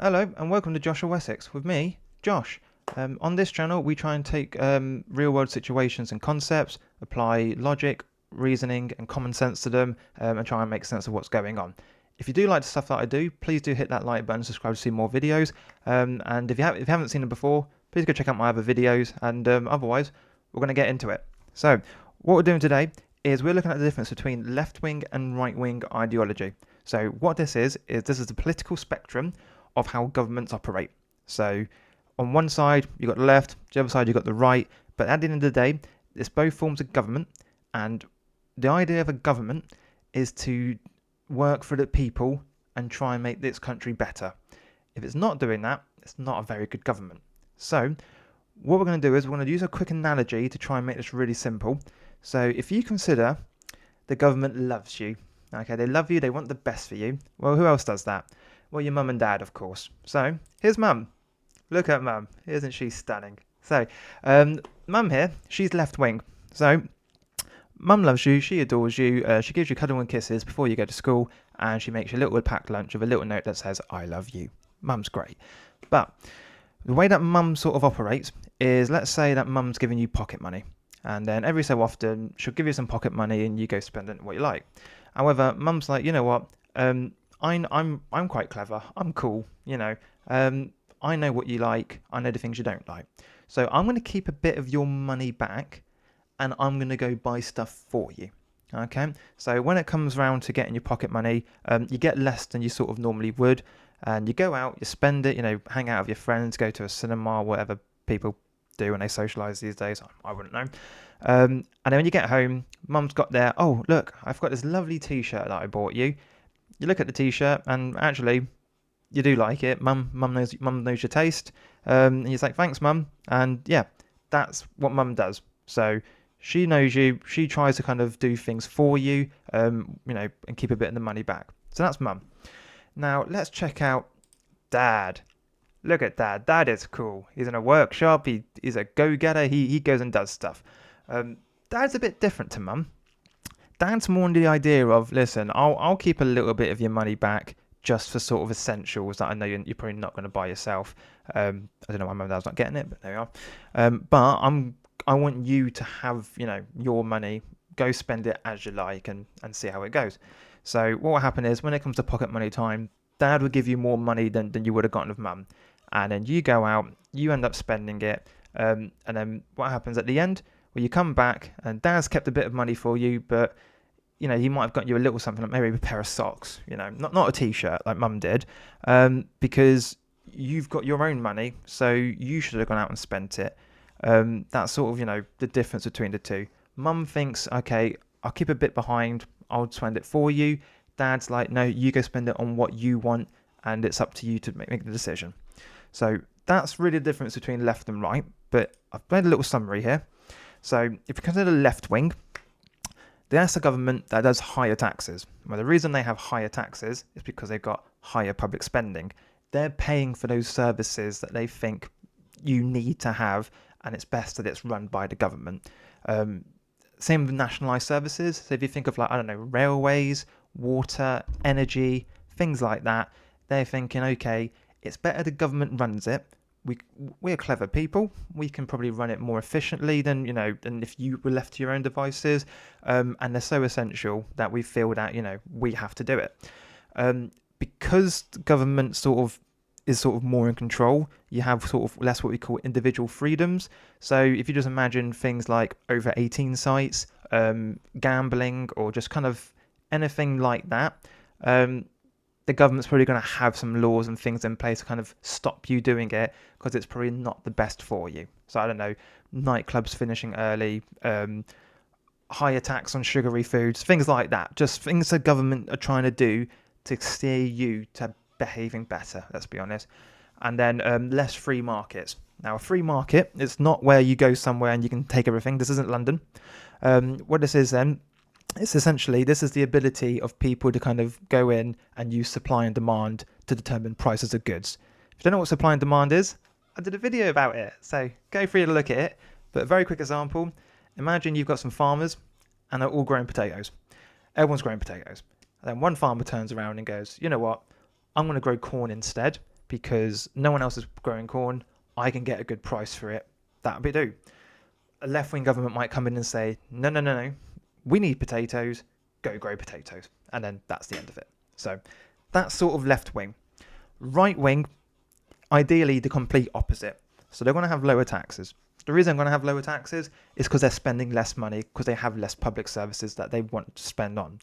Hello and welcome to Joshua Wessex with me, Josh. On this channel, we try and take real world situations and concepts, apply logic, reasoning, and common sense to them, and try and make sense of what's going on. If you do like the stuff that I do, please do hit that like button, subscribe to see more videos. And if you haven't seen them before, please go check out my other videos. And otherwise, we're going to get into it. So, what we're doing today is we're looking at the difference between left wing and right wing ideology. So, what this is the political spectrum of how governments operate. So on one side you've got the left, the other side you've got the right, but at the end of the day, it's both forms of government, and the idea of a government is to work for the people and try and make this country better. If it's not doing that, it's not a very good government. So what we're going to do is we're going to use a quick analogy to try and make this really simple. So if you consider the government loves you, okay, they love you, they want the best for you. Well, who else does that? Well, your mum and dad, of course. So, here's mum. Look at mum. Isn't she stunning? So, mum here, she's left wing. So, mum loves you, she adores you, she gives you cuddle and kisses before you go to school, and she makes you a little packed lunch with a little note that says, I love you. Mum's great. But, the way that mum sort of operates is, let's say that mum's giving you pocket money. And then every so often, she'll give you some pocket money and you go spend it what you like. However, mum's like, you know what, I'm quite clever. I'm cool, you know. I know what you like. I know the things you don't like. So I'm going to keep a bit of your money back, and I'm going to go buy stuff for you. Okay. So when it comes round to getting your pocket money, you get less than you sort of normally would, and you go out, you spend it, you know, hang out with your friends, go to a cinema, whatever people do when they socialise these days. I wouldn't know. And then when you get home, mum's got there. Oh, look, I've got this lovely T-shirt that I bought you. You look at the T-shirt and actually you do like it. Mum knows your taste. And he's like, thanks, mum. And yeah, that's what mum does. So she knows you. She tries to kind of do things for you, you know, and keep a bit of the money back. So that's mum. Now let's check out dad. Look at dad. Dad is cool. He's in a workshop. He's a go-getter. He goes and does stuff. Dad's a bit different to mum. Dad's more on the idea of, listen, I'll keep a little bit of your money back just for sort of essentials that I know you're probably not going to buy yourself. I don't know why mum and dad's not getting it, but there you are. But I want you to have, you know, your money. Go spend it as you like and see how it goes. So what will happen is when it comes to pocket money time, dad will give you more money than you would have gotten with mum. And then you go out, you end up spending it. And then what happens at the end? Well, you come back and dad's kept a bit of money for you, but you know, he might have got you a little something, like maybe a pair of socks, you know, not a T-shirt like mum did, because you've got your own money, so you should have gone out and spent it. That's sort of, you know, the difference between the two. Mum thinks, okay, I'll keep a bit behind, I'll spend it for you. Dad's like, no, you go spend it on what you want, and it's up to you to make the decision. So that's really the difference between left and right, but I've made a little summary here. So if you consider left wing, that's a government that does higher taxes. Well, the reason they have higher taxes is because they've got higher public spending. They're paying for those services that they think you need to have, and it's best that it's run by the government. Same with nationalised services. So if you think of, like, I don't know, railways, water, energy, things like that, they're thinking, okay, it's better the government runs it. We're clever people. We can probably run it more efficiently than if you were left to your own devices. And they're so essential that we feel that we have to do it. Because the government is more in control. You have sort of less what we call individual freedoms. So if you just imagine things like over 18 sites, gambling, or just kind of anything like that. The government's probably going to have some laws and things in place to kind of stop you doing it because it's probably not the best for you. So I don't know, nightclubs finishing early, higher tax on sugary foods, things like that. Just things the government are trying to do to steer you to behaving better, let's be honest. And then less free markets. Now, a free market is not where you go somewhere and you can take everything. This isn't London. What this is then, it's essentially, this is the ability of people to kind of go in and use supply and demand to determine prices of goods. If you don't know what supply and demand is, I did a video about it, so go free to look at it. But a very quick example, imagine you've got some farmers and they're all growing potatoes. Everyone's growing potatoes. And then one farmer turns around and goes, you know what, I'm going to grow corn instead because no one else is growing corn. I can get a good price for it. That would do. A left-wing government might come in and say, no, no, no, no, we need potatoes, go grow potatoes. And then that's the end of it. So that's sort of left-wing. Right-wing, ideally the complete opposite. So they're going to have lower taxes. The reason I'm going to have lower taxes is because they're spending less money, because they have less public services that they want to spend on.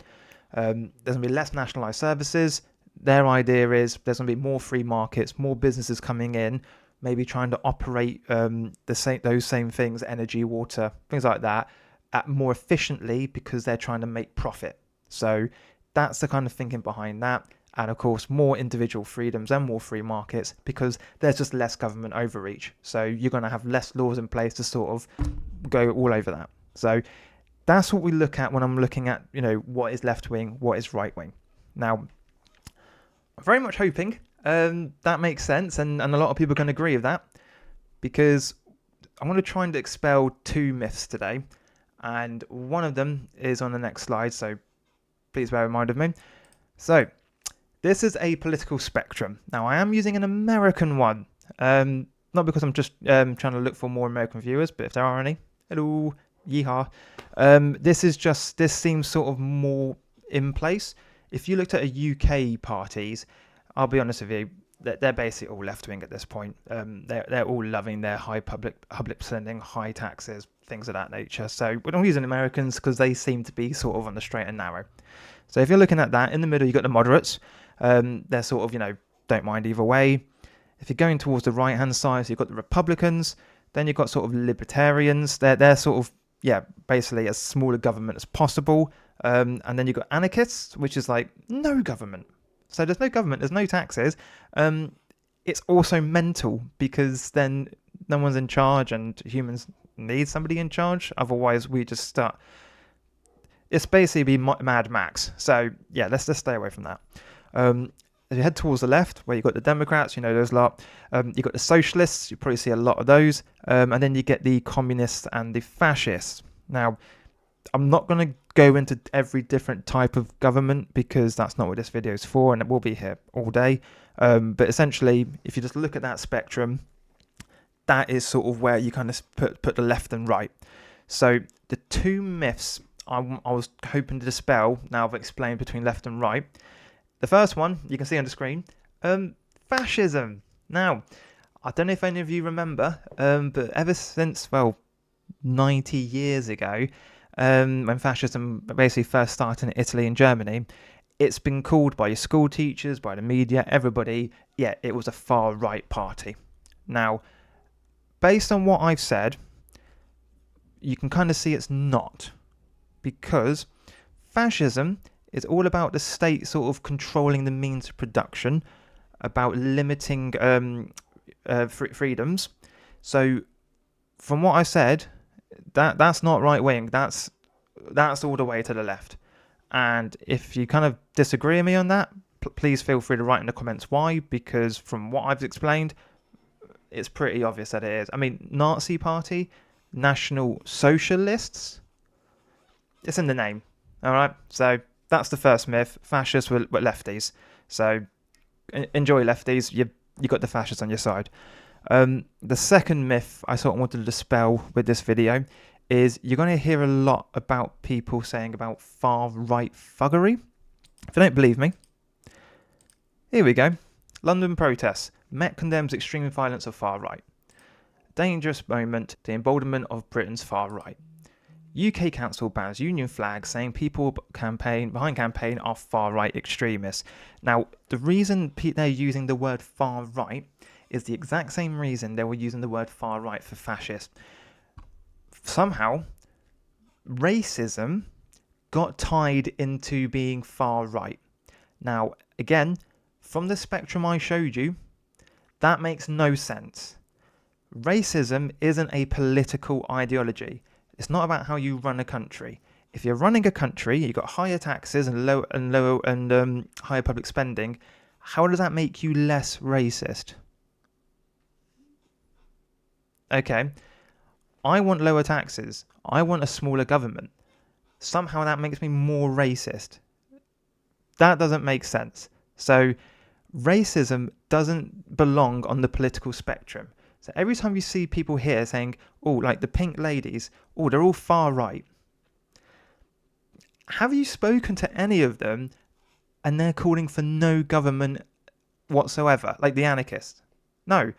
There's going to be less nationalised services. Their idea is there's going to be more free markets, more businesses coming in, maybe trying to operate those same things, energy, water, things like that, more efficiently because they're trying to make profit. So that's the kind of thinking behind that. And of course, more individual freedoms and more free markets because there's just less government overreach. So you're going to have less laws in place to sort of go all over that. So that's what we look at when I'm looking at, what is left wing, what is right wing. Now, I'm very much hoping that makes sense, and a lot of people can agree with that, because I'm going to try and expel two myths today, and one of them is on the next slide, so please bear in mind of me. So this is a political spectrum. Now, I am using an American one, not because I'm just trying to look for more American viewers, but if there are any, hello, yeehaw. This seems sort of more in place. If you looked at a UK parties, I'll be honest with you, they're basically all left-wing at this point. They're all loving their high public spending, high taxes, things of that nature. So we're not using Americans because they seem to be sort of on the straight and narrow. So if you're looking at that, in the middle you've got the moderates. They're sort of, don't mind either way. If you're going towards the right-hand side, so you've got the Republicans. Then you've got sort of libertarians. They're sort of, basically as small a government as possible. And then you've got anarchists, which is like no government. So there's no government, there's no taxes. It's also mental because then no one's in charge and humans need somebody in charge. Otherwise, we just start. It's basically be Mad Max. So yeah, let's just stay away from that. As you head towards the left, where you've got the Democrats, those lot. You've got the socialists, you probably see a lot of those. And then you get the communists and the fascists. Now, I'm not going to go into every different type of government because that's not what this video is for, and it will be here all day. But essentially, if you just look at that spectrum, that is sort of where you kind of put the left and right. So the two myths I was hoping to dispel, now I've explained between left and right. The first one, you can see on the screen, fascism. Now, I don't know if any of you remember, but ever since, 90 years ago, when fascism basically first started in Italy and Germany, it's been called by your school teachers, by the media, everybody, it was a far-right party. Now, based on what I've said, you can kind of see it's not, because fascism is all about the state sort of controlling the means of production, about limiting freedoms. So, from what I said, that's not right wing. That's all the way to the left. And if you kind of disagree with me on that, please feel free to write in the comments why, because from what I've explained, it's pretty obvious that it is. I mean, Nazi Party, National Socialists, it's in the name. All right, so that's the first myth. Fascists were lefties. So enjoy, lefties. You got the fascists on your side. The second myth I sort of wanted to dispel with this video is you're going to hear a lot about people saying about far-right thuggery. If you don't believe me, here we go. London protests. Met condemns extreme violence of far-right. Dangerous moment, the emboldenment of Britain's far-right. UK council bans union flags, saying people behind campaign are far-right extremists. Now, the reason they're using the word far-right is the exact same reason they were using the word far-right for fascist. Somehow, racism got tied into being far-right. Now, again, from the spectrum I showed you, that makes no sense. Racism isn't a political ideology. It's not about how you run a country. If you're running a country, you've got higher taxes and higher public spending. How does that make you less racist? Okay, I want lower taxes. I want a smaller government. Somehow that makes me more racist. That doesn't make sense. So racism doesn't belong on the political spectrum. So every time you see people here saying, oh, like the pink ladies, oh, they're all far right. Have you spoken to any of them and they're calling for no government whatsoever, like the anarchists? No.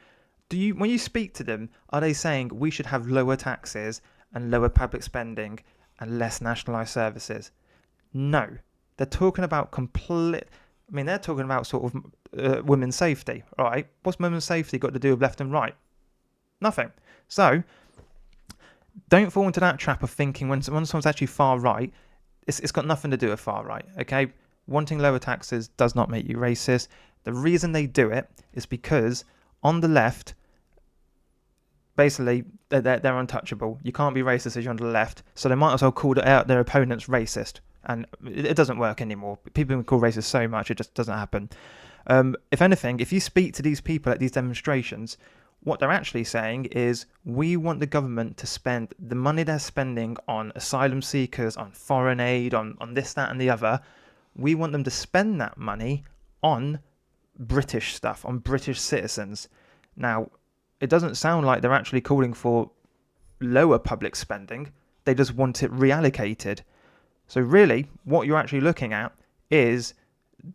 When you speak to them, are they saying we should have lower taxes and lower public spending and less nationalised services? No. They're talking about they're talking about sort of women's safety, right? What's women's safety got to do with left and right? Nothing. So, don't fall into that trap of thinking when someone's actually far right, it's got nothing to do with far right, okay? Wanting lower taxes does not make you racist. The reason they do it is because on the left, basically, they're untouchable. You can't be racist if you're on the left, so they might as well call out their opponents racist. And it doesn't work anymore. People can call racist so much, it just doesn't happen. If anything, if you speak to these people at these demonstrations, what they're actually saying is, we want the government to spend the money they're spending on asylum seekers, on foreign aid, on this, that, and the other. We want them to spend that money on British stuff, on British citizens. Now, it doesn't sound like they're actually calling for lower public spending. They just want it reallocated. So really, what you're actually looking at is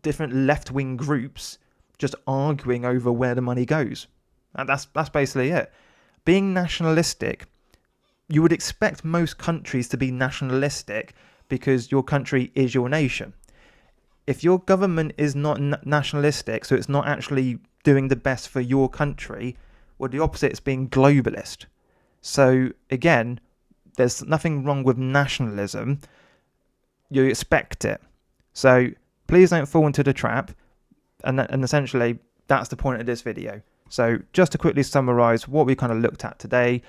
different left-wing groups just arguing over where the money goes. And that's basically it. Being nationalistic, you would expect most countries to be nationalistic because your country is your nation. If your government is not nationalistic, so it's not actually doing the best for your country, well, the opposite is being globalist. So again, there's nothing wrong with nationalism. You expect it. So please don't fall into the trap. And essentially, that's the point of this video. So just to quickly summarize what we kind of looked at today.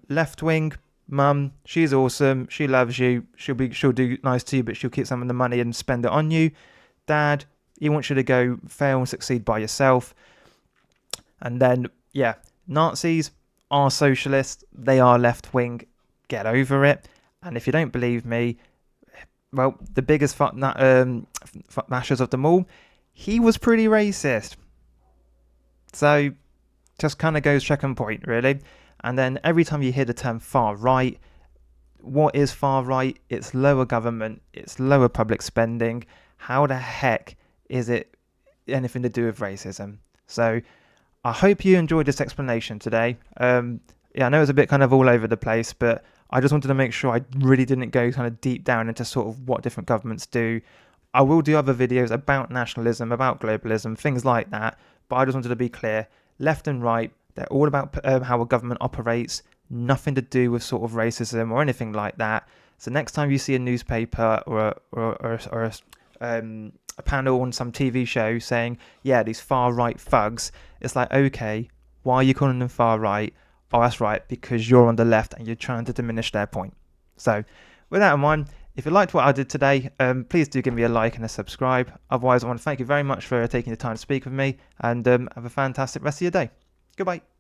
Left wing, mum, she's awesome. She loves you. She'll do nice to you, but she'll keep some of the money and spend it on you. Dad, he wants you to go fail and succeed by yourself. And then, yeah, Nazis are socialists. They are left wing. Get over it. And if you don't believe me, well, the biggest Nashers of them all, he was pretty racist. So, just kind of goes second point, really. And then every time you hear the term far right, what is far right? It's lower government, it's lower public spending. How the heck is it anything to do with racism? So, I hope you enjoyed this explanation today. Yeah, I know it's a bit kind of all over the place, but I just wanted to make sure I really didn't go kind of deep down into sort of what different governments do. I will do other videos about nationalism, about globalism, things like that. But I just wanted to be clear, left and right, they're all about how a government operates, nothing to do with sort of racism or anything like that. So next time you see a newspaper or a panel on some TV show saying, yeah, these far right thugs, it's like, okay, why are you calling them far right? Oh, that's right, because you're on the left and you're trying to diminish their point. So with that in mind, if you liked what I did today, please do give me a like and a subscribe. Otherwise, I want to thank you very much for taking the time to speak with me, and have a fantastic rest of your day. Goodbye.